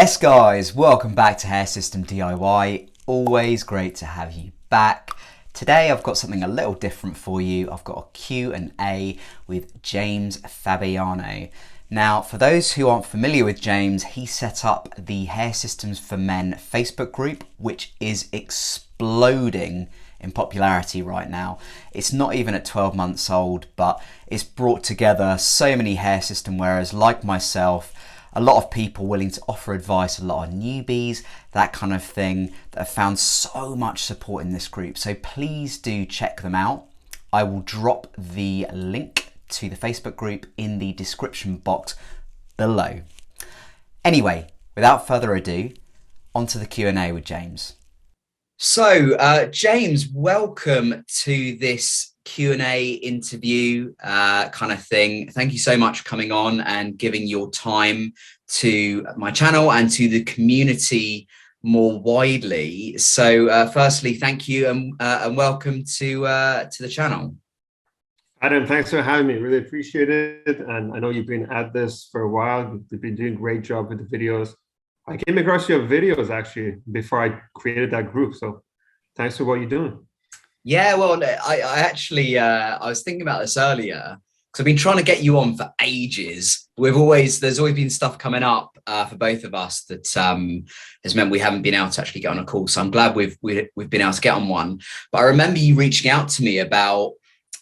Yes guys, welcome back to Hair System DIY. Always great to have you back. Today I've got something a little different for you. I've got a Q&A with James Fabiano. Now, for those who aren't familiar with James, he set up the Hair Systems for Men Facebook group, which is exploding in popularity right now. It's not even at 12 months old, but it's brought together so many hair system wearers like myself, a lot of people willing to offer advice, a lot of newbies, that kind of thing, that have found so much support in this group. So please do check them out. I will drop the link to the Facebook group in the description box below. Anyway, without further ado, on to the Q&A with James. So, James, welcome to this Q&A interview kind of thing. Thank you so much for coming on and giving your time to my channel and to the community more widely. So, firstly, thank you and welcome to the channel. Adam, thanks for having me. Really appreciate it. And I know you've been at this for a while. You've been doing a great job with the videos. I came across your videos actually before I created that group. So thanks for what you're doing. Yeah, well, I actually, I was thinking about this earlier because I've been trying to get you on for ages. There's always been stuff coming up for both of us that has meant we haven't been able to actually get on a call. So I'm glad we've been able to get on one. But I remember you reaching out to me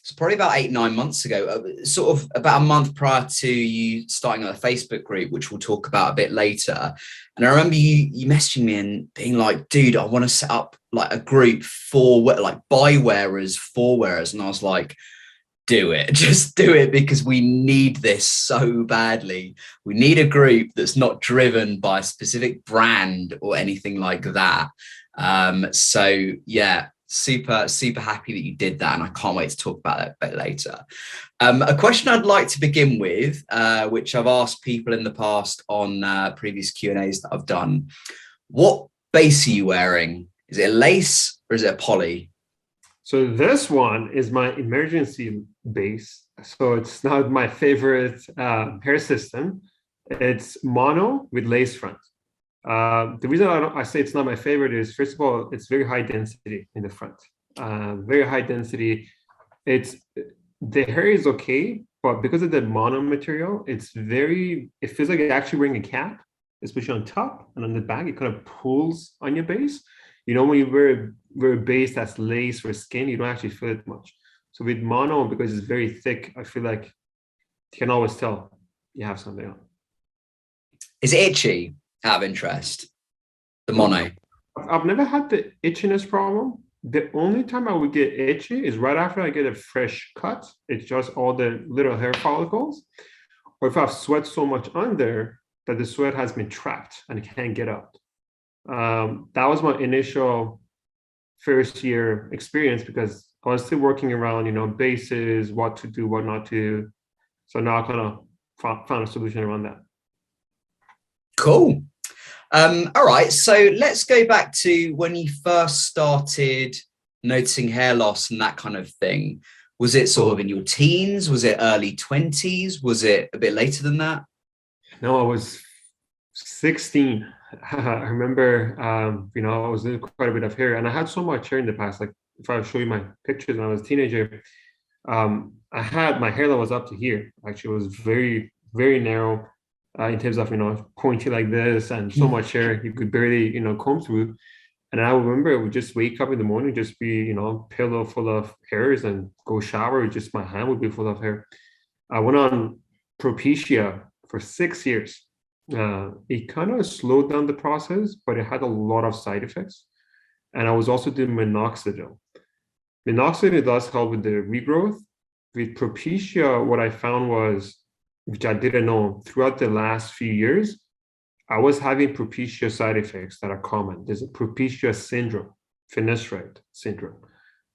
it's probably about 8-9 months ago, sort of about a month prior to you starting a Facebook group, which we'll talk about a bit later. And I remember you messaging me and being like, dude, I want to set up like a group for like by wearers, for wearers. And I was like, do it, just do it, because we need this so badly. We need a group that's not driven by a specific brand or anything like that. So yeah, super happy that you did that, and I can't wait to talk about that a bit later. A question I'd like to begin with, which I've asked people in the past on previous Q&As that I've done. What base are you wearing? Is it a lace or is it a poly? So this one is my emergency base. So it's not my favorite hair system. It's mono with lace front. The reason I say it's not my favorite is, first of all, it's very high density in the front. Very high density. The hair is okay, but because of the mono material, it feels like you're actually wearing a cap, especially on top and on the back. It kind of pulls on your base. You know, when you wear a base that's lace or skin, you don't actually feel it much. So with mono, because it's very thick, I feel like you can always tell you have something on. Is it itchy? Out of interest, the mono. I've never had the itchiness problem. The only time I would get itchy is right after I get a fresh cut. It's just all the little hair follicles, or if I've sweat so much under that the sweat has been trapped and it can't get out. That was my initial first year experience, because I was still working around, bases, what to do, what not to do. So now I kind of found a solution around that. Cool. All right, so let's go back to when you first started noticing hair loss and that kind of thing. Was it sort of in your teens? Was it early 20s? Was it a bit later than that? No, I was 16. I remember, I was doing quite a bit of hair, and I had so much hair in the past. Like if I show you my pictures when I was a teenager, I had my hairline was up to here. Actually, it was very, very narrow. In terms of, pointy like this, and so much hair you could barely, comb through. And I remember I would just wake up in the morning, just be, pillow full of hairs, and go shower, just my hand would be full of hair. I went on Propecia for 6 years. It kind of slowed down the process, but it had a lot of side effects. And I was also doing minoxidil. Minoxidil does help with the regrowth. With Propecia, what I found was, which I didn't know, throughout the last few years, I was having Propecia side effects that are common. There's a Propecia syndrome, finasteride syndrome,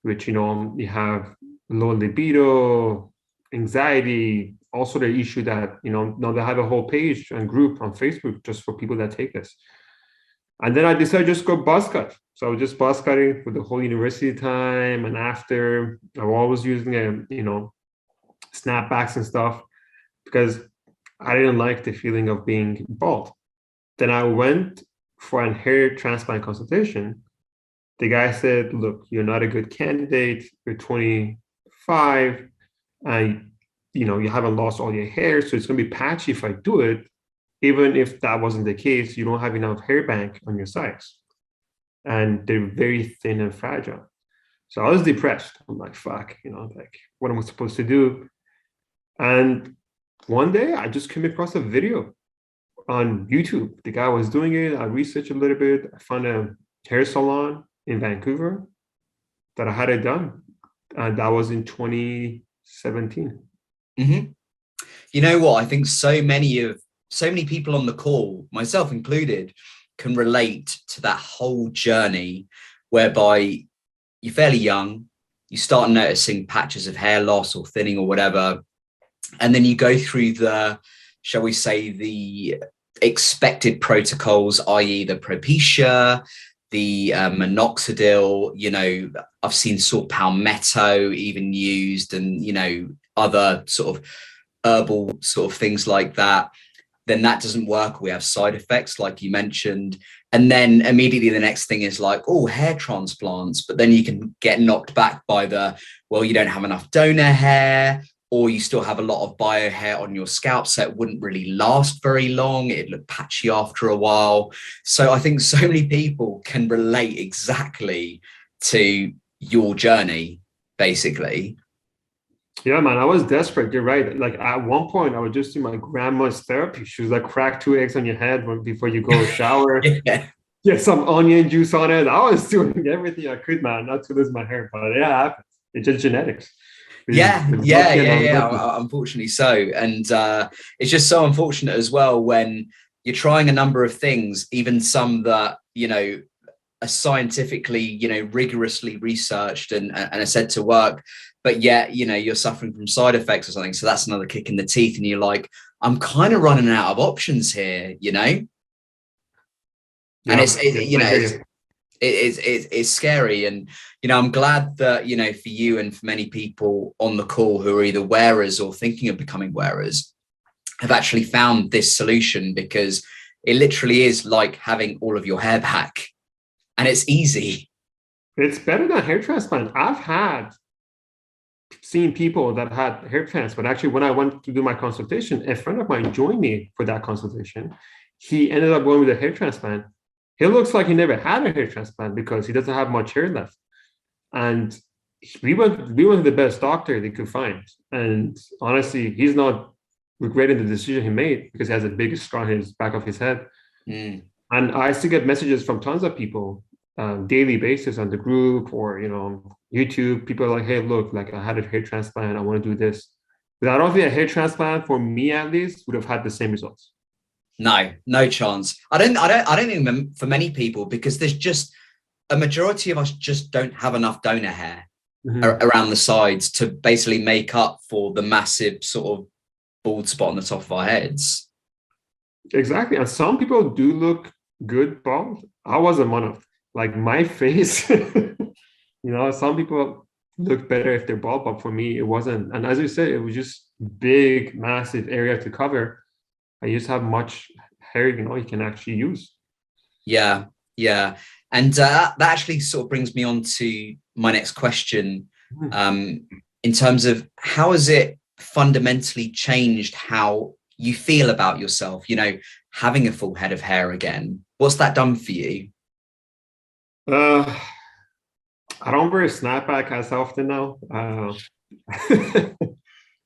which, you have low libido, anxiety, also the issue that, now they have a whole page and group on Facebook just for people that take this. And then I decided to just go buzz cut. So I was just buzz cutting for the whole university time. And after, I was always using, snapbacks and stuff, because I didn't like the feeling of being bald. Then I went for an hair transplant consultation. The guy said, look, you're not a good candidate. You're 25 and you haven't lost all your hair. So it's going to be patchy if I do it. Even if that wasn't the case, you don't have enough hair bank on your sides. And they're very thin and fragile. So I was depressed. I'm like, fuck, like, what am I supposed to do? And one day I just came across a video on YouTube. The guy was doing it. I researched a little bit. I found a hair salon in Vancouver that I had it done. And that was in 2017. Mm-hmm. You know what? I think so many people on the call, myself included, can relate to that whole journey whereby you're fairly young, you start noticing patches of hair loss or thinning or whatever, and then you go through the, shall we say, the expected protocols, i.e. the Propecia, the minoxidil, I've seen sort of palmetto even used, and, other sort of herbal sort of things like that. Then that doesn't work. We have side effects, like you mentioned. And then immediately the next thing is like, oh, hair transplants. But then you can get knocked back by well, you don't have enough donor hair, or you still have a lot of bio hair on your scalp, so it wouldn't really last very long. It'd look patchy after a while. So I think so many people can relate exactly to your journey, basically. Yeah, man, I was desperate. You're right. Like at one point, I would just do my grandma's therapy. She was like, crack 2 eggs on your head before you go shower. Yeah. Get some onion juice on it. I was doing everything I could, man, not to lose my hair. But yeah, it happens. It's just genetics. Yeah. Unlucky. Unfortunately so. And it's just so unfortunate as well when you're trying a number of things, even some that, are scientifically, rigorously researched and are said to work, but yet, you're suffering from side effects or something. So that's another kick in the teeth. And you're like, I'm kind of running out of options here, And it's scary. And, I'm glad that, for you and for many people on the call who are either wearers or thinking of becoming wearers have actually found this solution, because it literally is like having all of your hair back, and it's easy. It's better than hair transplant. I've seen people that had hair transplant. Actually, when I went to do my consultation, a friend of mine joined me for that consultation. He ended up going with a hair transplant. He looks like he never had a hair transplant because he doesn't have much hair left. And we went to the best doctor they could find. And honestly, he's not regretting the decision he made because he has a big scar on his back of his head. Mm. And I still get messages from tons of people daily basis on the group or YouTube. People are like, hey, look, like I had a hair transplant, I want to do this. But I don't think a hair transplant, for me at least, would have had the same results. No chance. I don't think for many people, because there's just a majority of us just don't have enough donor hair around the sides to basically make up for the massive sort of bald spot on the top of our heads. Exactly. And some people do look good bald. I wasn't one of them. Like my face, some people look better if they're bald, but for me, it wasn't. And as you said, it was just big, massive area to cover. I just have much hair, you can actually use. Yeah. And that actually sort of brings me on to my next question. In terms of how has it fundamentally changed how you feel about yourself, having a full head of hair again? What's that done for you? I don't wear a snapback as often now.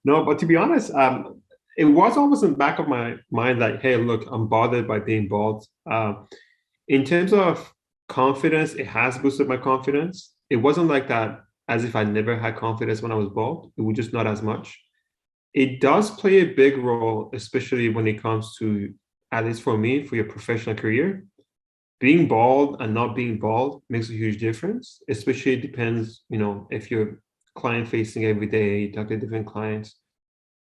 No, but to be honest, it was always in the back of my mind like, hey, look, I'm bothered by being bald. In terms of confidence, it has boosted my confidence. It wasn't like that as if I never had confidence when I was bald. It was just not as much. It does play a big role, especially when it comes to, at least for me, for your professional career. Being bald and not being bald makes a huge difference. Especially it depends, if you're client facing every day, you talk to different clients.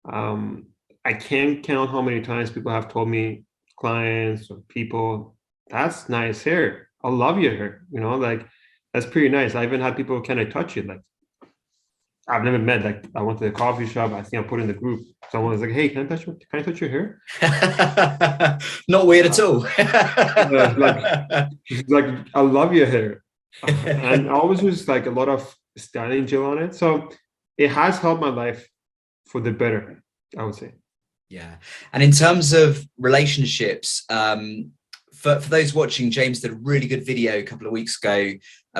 I can't count how many times people have told me, clients or people, that's nice hair. I love your hair. Like that's pretty nice. I even had people kind of touch it, like. I've never met. Like I went to the coffee shop. I think I put in the group. Someone was like, "Hey, can I touch your hair?" Not weird at all. Like she's like, "I love your hair," and I always use like a lot of styling gel on it. So it has helped my life for the better, I would say. Yeah. And in terms of relationships, for those watching, James did a really good video a couple of weeks ago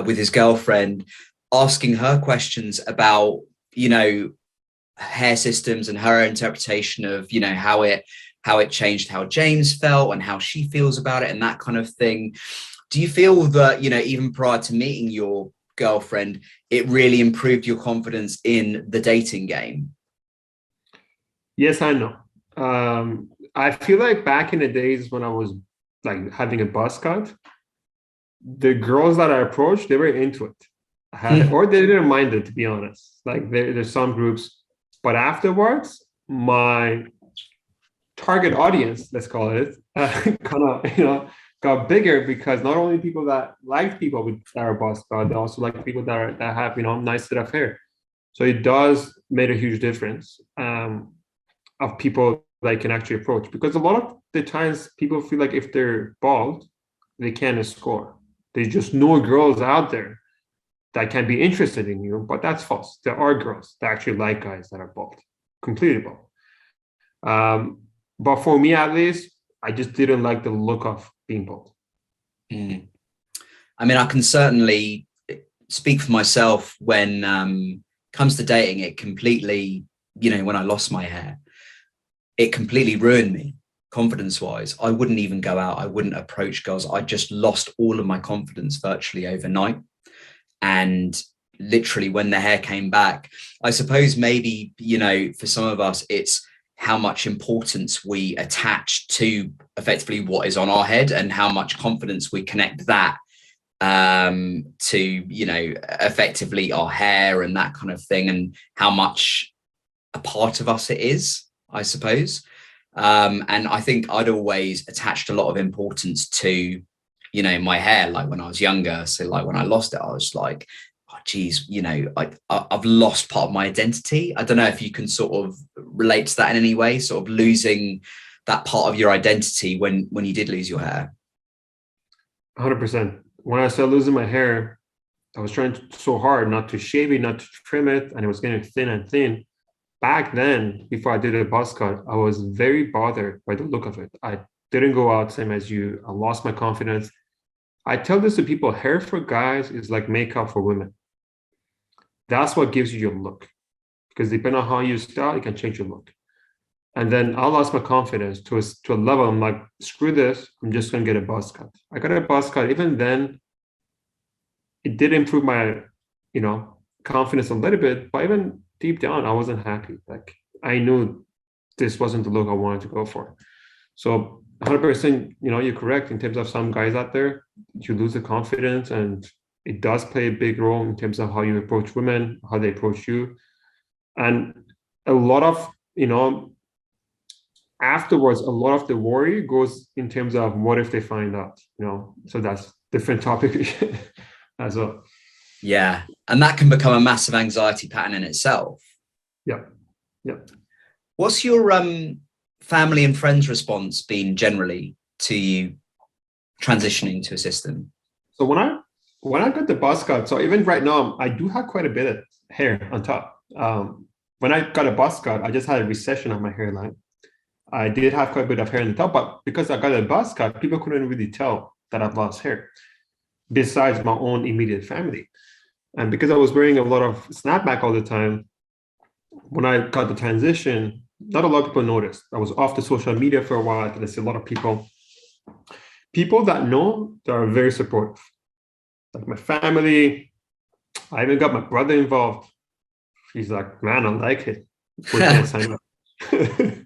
with his girlfriend, asking her questions about, hair systems and her interpretation of, how it changed how James felt and how she feels about it and that kind of thing. Do you feel that, even prior to meeting your girlfriend, it really improved your confidence in the dating game? Yes, I know. I feel like back in the days when I was like having a buzz cut, the girls that I approached, they were into it, or they didn't mind it, to be honest. Like there's some groups, but afterwards, my target audience, let's call it, kind of got bigger because not only people that like people with that are buzz cut, they also like people that have nice set of hair. So it does make a huge difference of people that can actually approach, because a lot of the times people feel like if they're bald, they can't score. There's just no girls out there that can be interested in you, but that's false. There are girls that actually like guys that are bald, completely bald. But for me, at least, I just didn't like the look of being bald. Mm. I mean, I can certainly speak for myself when comes to dating. It completely, when I lost my hair, it completely ruined me confidence-wise. I wouldn't even go out. I wouldn't approach girls. I just lost all of my confidence virtually overnight. And literally when the hair came back, I suppose maybe, for some of us, it's how much importance we attach to effectively what is on our head and how much confidence we connect that to, effectively our hair and that kind of thing, and how much a part of us it is, I suppose. And I think I'd always attached a lot of importance to, my hair, like when I was younger. So like when I lost it, I was like, oh geez, I've lost part of my identity. I don't know if you can sort of relate to that in any way, sort of losing that part of your identity when you did lose your hair. 100%. When I started losing my hair, I was trying so hard not to shave it, not to trim it, and it was getting thin and thin. Back then, before I did a buzz cut, I was very bothered by the look of it. I didn't go out, same as you. I lost my confidence. I tell this to people, hair for guys is like makeup for women. That's what gives you your look. Because depending on how you style, it can change your look. And then I lost my confidence to a level. I'm like, screw this. I'm just going to get a buzz cut. I got a buzz cut. Even then, it did improve my, confidence a little bit. But even deep down, I wasn't happy. Like I knew this wasn't the look I wanted to go for. So 100%, you're correct in terms of some guys out there, you lose the confidence, and it does play a big role in terms of how you approach women, how they approach you. And a lot of, afterwards, a lot of the worry goes in terms of what if they find out, so that's different topic as well. Yeah. And that can become a massive anxiety pattern in itself. Yeah. What's your family and friends response been generally to you transitioning to a system? So when I got the buzz cut, so even right now, I do have quite a bit of hair on top. When I got a buzz cut, I just had a recession of my hairline. I did have quite a bit of hair on the top, but because I got a buzz cut, people couldn't really tell that I've lost hair, besides my own immediate family. And because I was wearing a lot of snapback all the time, when I got the transition, not a lot of people noticed. I was off the social media for a while, and I see a lot of people that know, that are very supportive. Like my family, I even got my brother involved. He's like, man, I like it. We can't sign up. It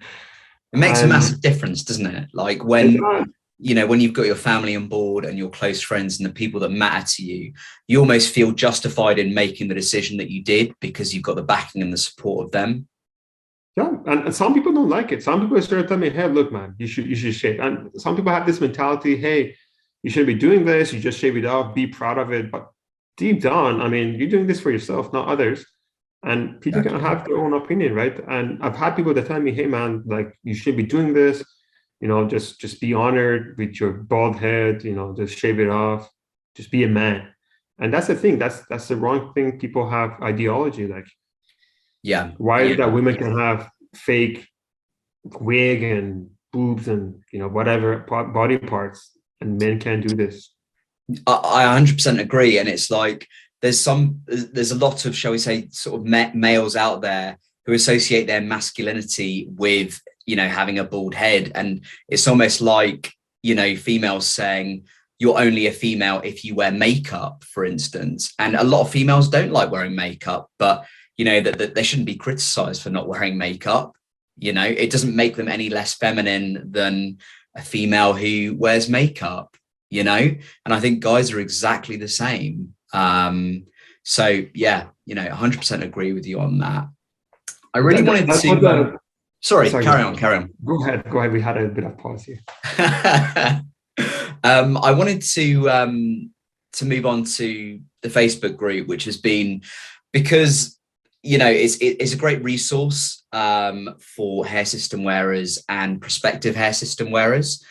makes a massive difference, doesn't it? Like when you've got your family on board and your close friends and the people that matter to you, you almost feel justified in making the decision that you did because you've got the backing and the support of them. Yeah, and some people don't like it. Some people start telling me, hey, look, man, you should shave. And some people have this mentality, hey, you shouldn't be doing this. You just shave it off, be proud of it. But deep down, I mean, you're doing this for yourself, not others. And people can have their own opinion, right? And I've had people that tell me, hey man, like you should be doing this, just be honored with your bald head, just shave it off, just be a man. And that's the thing, that's the wrong thing. People have ideology, like, why is it that women can have fake wig and boobs and whatever body parts, and men can't do this? I 100% agree. And it's like, there's a lot of, shall we say, sort of males out there who associate their masculinity with, having a bald head. And it's almost like, females saying you're only a female if you wear makeup, for instance. And a lot of females don't like wearing makeup, but, that they shouldn't be criticized for not wearing makeup. It doesn't make them any less feminine than a female who wears makeup, and I think guys are exactly the same. So yeah, 100% agree with you on that. I really wanted to, sorry, carry on. Go ahead. We had a bit of pause here. I wanted to move on to the Facebook group, which has been, because, it's a great resource, for hair system wearers and prospective hair system wearers.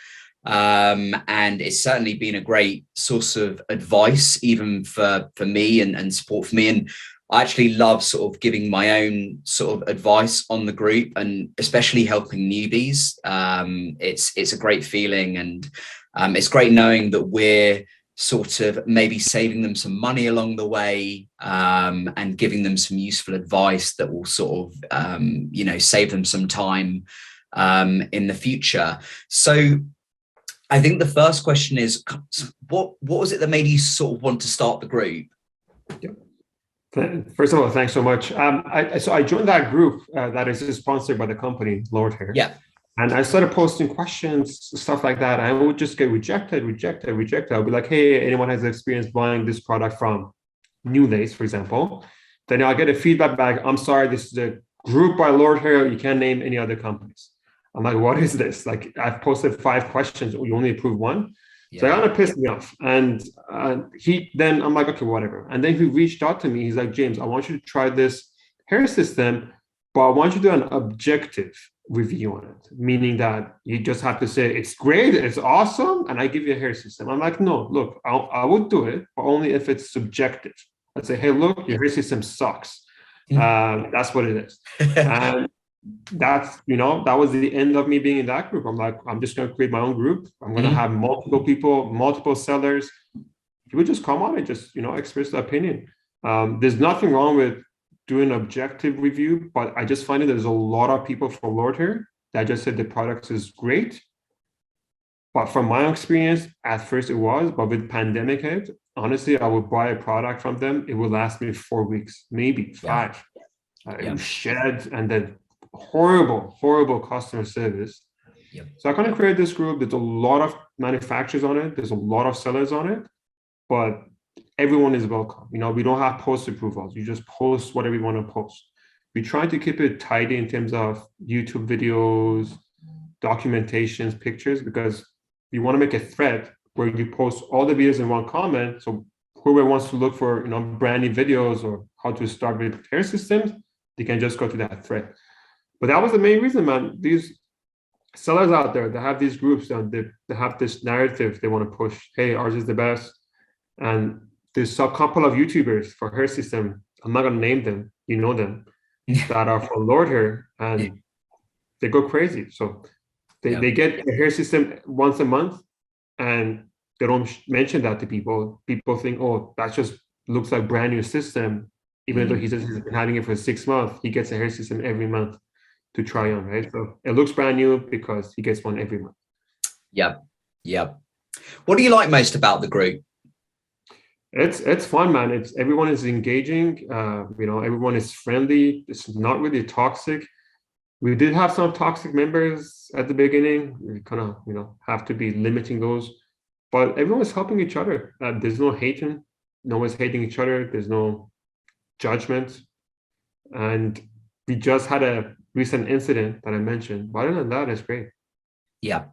And it's certainly been a great source of advice, even for me and support for me. And I actually love sort of giving my own sort of advice on the group, and especially helping newbies. It's a great feeling, and it's great knowing that we're sort of maybe saving them some money along the way, and giving them some useful advice that will sort of, save them some time in the future. So I think the first question is, what was it that made you sort of want to start the group? First of all, thanks so much. I joined that group that is sponsored by the company, Lord Hair. Yeah. And I started posting questions, stuff like that. I would just get rejected. I'll be like, hey, anyone has experience buying this product from New Lace, for example? Then I'll get a feedback back. I'm sorry, this is a group by Lord Hair. You can't name any other companies. I'm like, what is this? Like, I've posted 5 questions. You only approve 1. Yeah. So it kind of pissed me off. And then I'm like, okay, whatever. And then he reached out to me. He's like, James, I want you to try this hair system, but I want you to do an objective review on it, meaning that you just have to say it's great, it's awesome, and I give you a hair system. I'm like, no, look, I would do it, but only if it's subjective. I'd say, hey, look, your hair system sucks. That's what it is. And that's, that was the end of me being in that group. I'm like, I'm just going to create my own group. I'm going to have multiple people, multiple sellers. People just come on and just, express their opinion. There's nothing wrong with doing an objective review, but I just find that there's a lot of people from Lord Hair that just said the product is great. But from my experience, at first it was, but with pandemic hit, honestly, I would buy a product from them. It would last me 4 weeks, maybe 5. It was shed, and then horrible customer service. So I kind of created this group. There's a lot of manufacturers on it. There's a lot of sellers on it, but everyone is welcome. We don't have post approvals. You just post whatever you want to post. We try to keep it tidy in terms of YouTube videos, documentations, pictures, because you want to make a thread where you post all the videos in one comment. So whoever wants to look for, brand new videos or how to start with hair systems, they can just go to that thread. But that was the main reason, man. These sellers out there, they have these groups and they have this narrative they want to push. Hey, ours is the best. And there's a couple of YouTubers for hair system, I'm not going to name them, them, that are from Lord Hair, and they go crazy. So they get a hair system once a month, and they don't mention that to people. People think, oh, that just looks like brand new system. Even though he's been having it for 6 months, he gets a hair system every month to try on, right? So it looks brand new because he gets one every month. Yeah. What do you like most about the group? It's fun, man. Everyone is engaging. Everyone is friendly. It's not really toxic. We did have some toxic members at the beginning. We kind of, have to be limiting those. But everyone is helping each other. There's no hating. No one's hating each other. There's no judgment. And we just had a recent incident that I mentioned. But other than that, it's great. Yeah.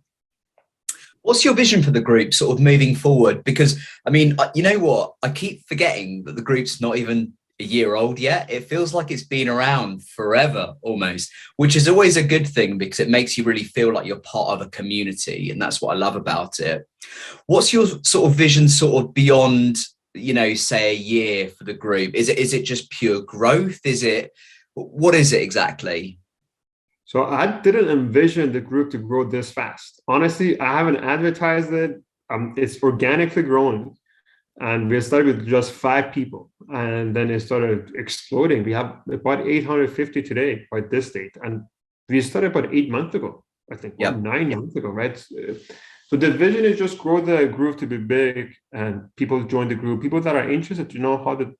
What's your vision for the group sort of moving forward? Because, I mean, you know what? I keep forgetting that the group's not even a year old yet. It feels like it's been around forever almost, which is always a good thing because it makes you really feel like you're part of a community. And that's what I love about it. What's your sort of vision sort of beyond, say a year for the group? Is it just pure growth? What is it exactly? So I didn't envision the group to grow this fast. Honestly, I haven't advertised it. It's organically growing. And we started with just 5 people, and then it started exploding. We have about 850 today by this date, and we started about 8 months ago, I think, or 9 months ago, right? So the vision is just grow the group to be big, and people join the group. People that are interested to know how the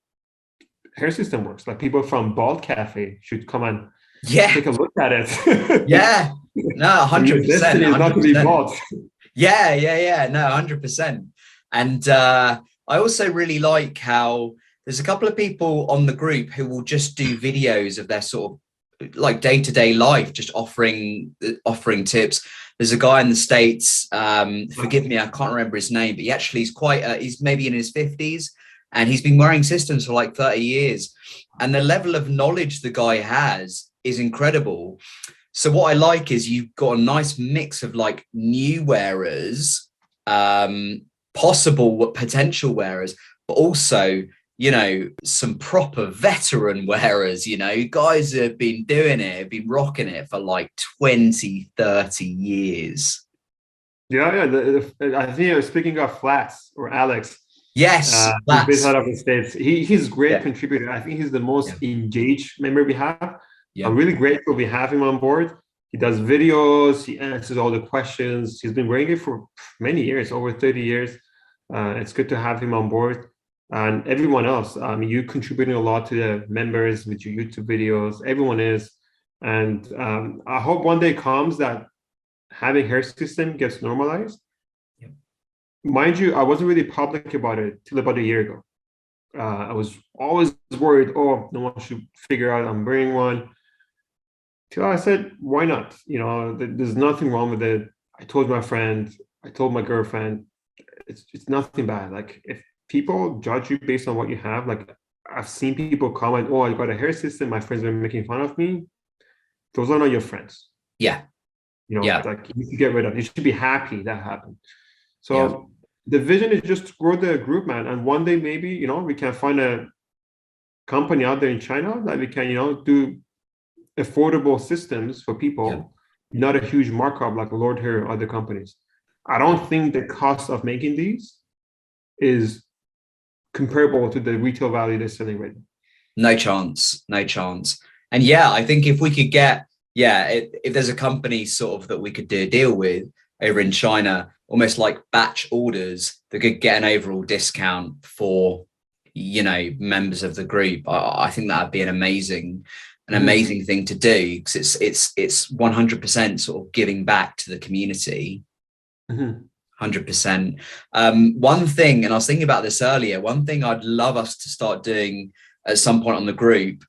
hair system works, like people from Bald Cafe should come and take a look at it. Yeah, no, 100%. Destiny is not to be bald. Yeah, no, 100%. And I also really like how there's a couple of people on the group who will just do videos of their sort of like day-to-day life, just offering tips. There's a guy in the States, forgive me, I can't remember his name, but he's maybe in his 50s, and he's been wearing systems for like 30 years. And the level of knowledge the guy has is incredible. So what I like is you've got a nice mix of like new wearers, possible potential wearers, but also, some proper veteran wearers, guys who have been doing it, have been rocking it for like 20, 30 years. Yeah. I think speaking of Flats or Alex. Yes, he's based out of the States. He's a great contributor. I think he's the most engaged member we have. I'm really grateful we have him on board. He does videos. He answers all the questions. He's been wearing it for many years, over 30 years. It's good to have him on board. And everyone else, you contributing a lot to the members with your YouTube videos. Everyone is. And I hope one day comes that having hair system gets normalized. Mind you, I wasn't really public about it till about a year ago. I was always worried, no one should figure out I'm wearing one. Till I said, why not? There's nothing wrong with it. I told my friend, I told my girlfriend, it's nothing bad. Like, if people judge you based on what you have, like I've seen people comment, I got a hair system, my friends are making fun of me. Those are not your friends. Like you should get rid of. You should be happy that happened. So the vision is just to grow the group, man. And one day maybe, we can find a company out there in China that we can, do affordable systems for people, not a huge markup like Lord Hair or other companies. I don't think the cost of making these is comparable to the retail value they're selling right now. No chance. And I think if we could get, if there's a company sort of that we could do a deal with over in China, almost like batch orders, that could get an overall discount for, members of the group. I think that'd be an amazing thing to do, because it's 100% sort of giving back to the community. 100%. One thing, and I was thinking about this earlier, one thing I'd love us to start doing at some point on the group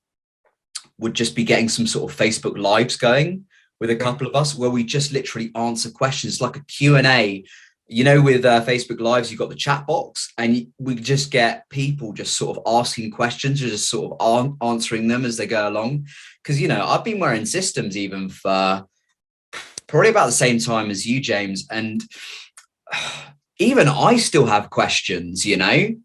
would just be getting some sort of Facebook lives going with a couple of us, where we just literally answer questions, like a Q&A. With Facebook lives, you've got the chat box, and we just get people just sort of asking questions or just sort of answering them as they go along. Because, I've been wearing systems even for probably about the same time as you, James. And even I still have questions, I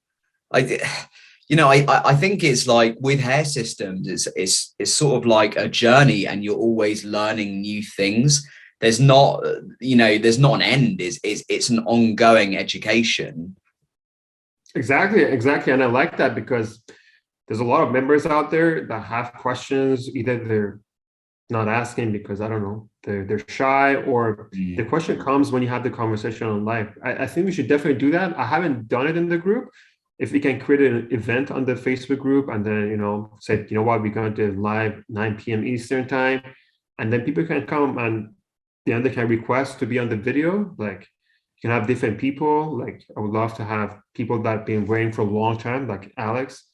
think it's like with hair systems, it's sort of like a journey, and you're always learning new things. There's not an end. It's an ongoing education. Exactly. And I like that, because there's a lot of members out there that have questions. Either they're not asking because, I don't know, they're shy, or the question comes when you have the conversation on live. I think we should definitely do that. I haven't done it in the group. If we can create an event on the Facebook group, and then, say, we're going to do live 9 p.m. Eastern time, and then people can come and then they can request to be on the video. Like, you can have different people. Like, I would love to have people that have been wearing for a long time, like Alex.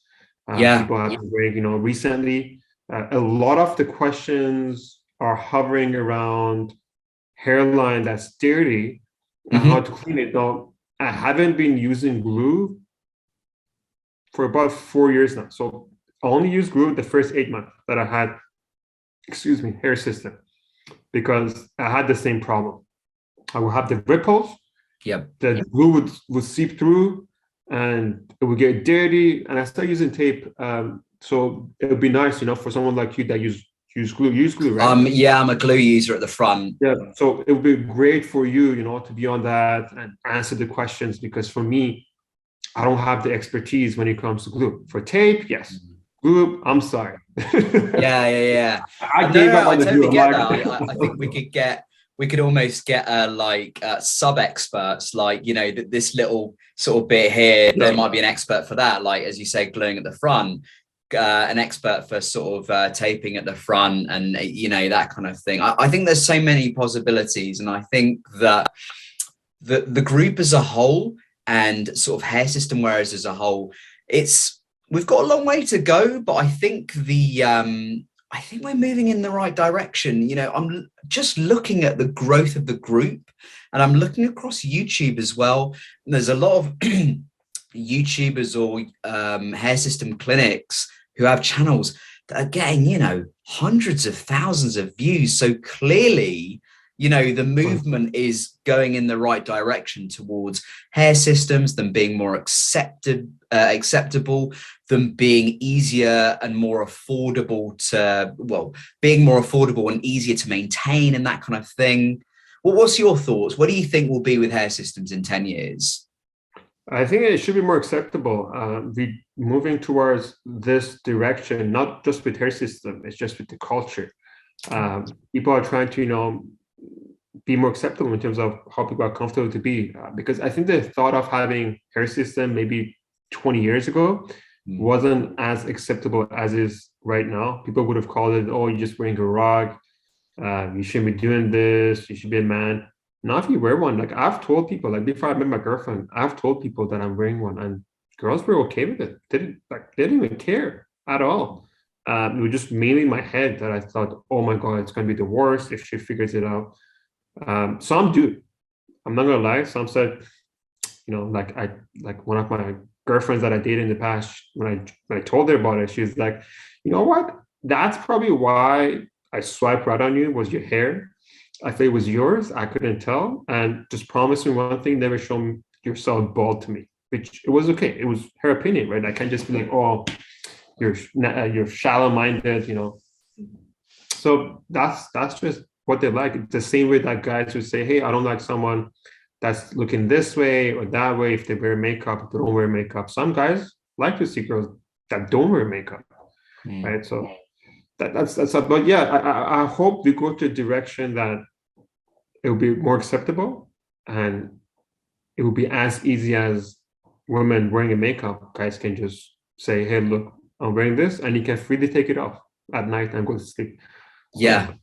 People have been wearing, recently. A lot of the questions are hovering around hairline that's dirty and how to clean it. Now, I haven't been using glue for about 4 years now. So only used glue the first 8 months that I had, hair system, because I had the same problem. I would have the ripples. Yep. The glue would seep through, and it would get dirty. And I started using tape. So it would be nice, for someone like you that use glue, right? Yeah, I'm a glue user at the front. Yeah. So it would be great for you, to be on that and answer the questions, because for me, I don't have the expertise when it comes to glue. For tape, yes. Glue, I'm sorry. Yeah. I gave up on the glue. Totally get that. I think we could almost get sub experts, like, this little sort of bit here. Yeah. There might be an expert for that, like, as you say, gluing at the front, an expert for sort of taping at the front, and that kind of thing. I think there's so many possibilities, and I think that the group as a whole and sort of hair system wearers as a whole, we've got a long way to go, but I think I think we're moving in the right direction. I'm just looking at the growth of the group, and I'm looking across YouTube as well. And there's a lot of YouTubers or hair system clinics who have channels that are getting, hundreds of thousands of views. So clearly, the movement is going in the right direction towards hair systems, them being more acceptable, them being easier and more affordable being more affordable and easier to maintain, and that kind of thing. Well, what's your thoughts? What do you think will be with hair systems in 10 years? I think it should be more acceptable. We moving towards this direction, not just with hair system, it's just with the culture. People are trying to, be more acceptable in terms of how people are comfortable to be, because I think the thought of having hair system maybe 20 years ago wasn't as acceptable as is right now. People would have called it, oh, you're just wearing a rug, you shouldn't be doing this, you should be a man. Now if you wear one, like I've told people, like before I met my girlfriend, I've told people that I'm wearing one, and girls were okay with it. They didn't even care at all. It was just mainly in my head that I thought, oh my God, it's gonna be the worst if she figures it out. Some do. I'm not gonna lie. Some said, like one of my girlfriends that I dated in the past, when I told her about it, she's like, you know what? That's probably why I swiped right on you, was your hair. I thought it was yours. I couldn't tell. And just promise me one thing, never show yourself bald to me, which it was okay. It was her opinion, right? I can't just be like, oh, you're shallow-minded, So that's just what they like. It's the same way that guys would say, hey, I don't like someone that's looking this way or that way if they wear makeup, if they don't wear makeup. Some guys like to see girls that don't wear makeup, right? So that's but yeah, I hope we go to a direction that it will be more acceptable, and it will be as easy as women wearing a makeup. Guys can just say, hey, look, I'm wearing this, and you can freely take it off at night and go to sleep. So, yeah.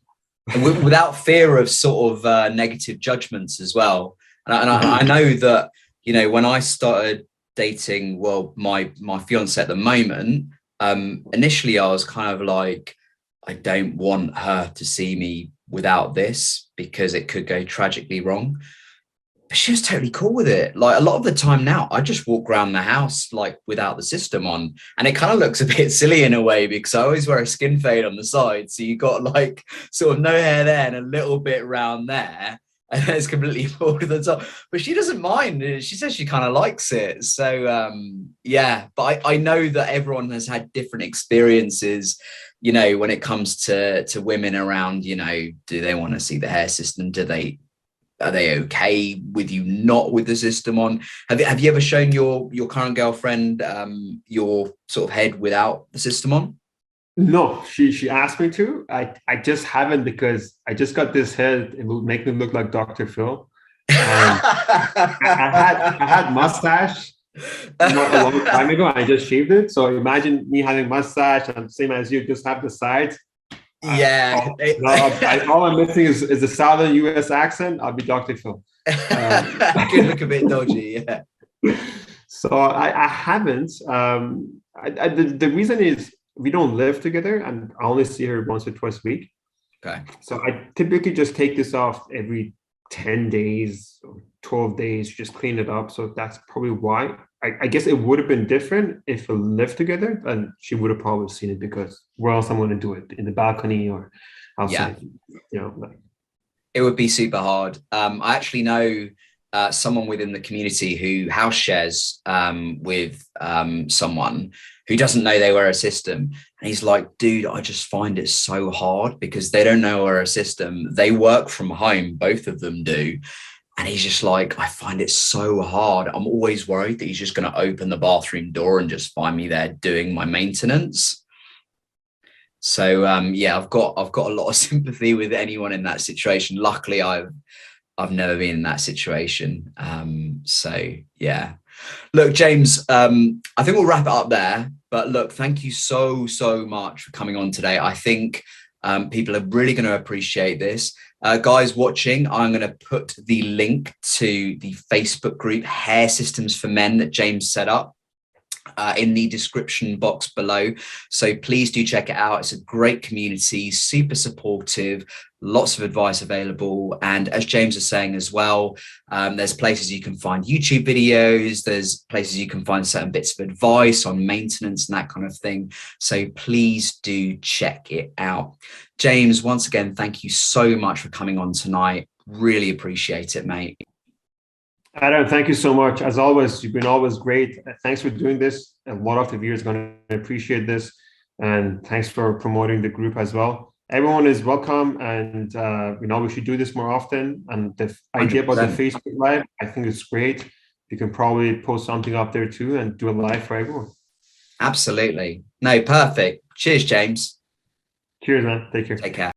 Without fear of sort of negative judgments as well. And I know that, when I started dating, my fiance at the moment, initially I was kind of like, I don't want her to see me without this because it could go tragically wrong. But she was totally cool with it. Like a lot of the time now, I just walk around the house like without the system on, and it kind of looks a bit silly in a way because I always wear a skin fade on the side. So you got like sort of no hair there and a little bit around there, and it's completely bald at the top. But she doesn't mind. She says she kind of likes it. So yeah, but I know that everyone has had different experiences, when it comes to women around, do they want to see the hair system? Are they okay with you not with the system on? Have you ever shown your current girlfriend your sort of head without the system on? No, she asked me to. I just haven't, because I just got this head. It will make me look like Dr. Phil. And I had mustache not a long time ago. I just shaved it. So imagine me having mustache and same as you, just have the sides. Yeah. All I'm missing is the southern US accent. I'll be Dr. Phil. Could look a bit dodgy, yeah. So I haven't. The reason is we don't live together, and I only see her once or twice a week. Okay. So I typically just take this off every 10 days or 12 days to just clean it up. So that's probably why. I guess it would have been different if we lived together, and she would have probably seen it, because where else I'm going to do it? In the balcony or outside? Like, it would be super hard. I actually know someone within the community who house shares with someone who doesn't know they wear a system. And he's like, dude, I just find it so hard because they don't know wear a system. They work from home, both of them do. And he's just like, I find it so hard. I'm always worried that he's just going to open the bathroom door and just find me there doing my maintenance. So I've got a lot of sympathy with anyone in that situation. Luckily, I've never been in that situation. Look, James, I think we'll wrap it up there. But look, thank you so much for coming on today. I think people are really going to appreciate this. Guys watching, I'm going to put the link to the Facebook group Hair Systems for Men that James set up in the description box below. So please do check it out. It's a great community, super supportive, lots of advice available. And as James is saying as well, there's places you can find YouTube videos. There's places you can find certain bits of advice on maintenance and that kind of thing. So please do check it out. James, once again, thank you so much for coming on tonight. Really appreciate it, mate. Adam, thank you so much. As always, you've been always great. Thanks for doing this. A lot of the viewers are going to appreciate this. And thanks for promoting the group as well. Everyone is welcome. And, we should do this more often. And the idea about the Facebook Live, I think it's great. You can probably post something up there too and do a live for everyone. Absolutely. No, perfect. Cheers, James. Cheers, man. Take care. Take care.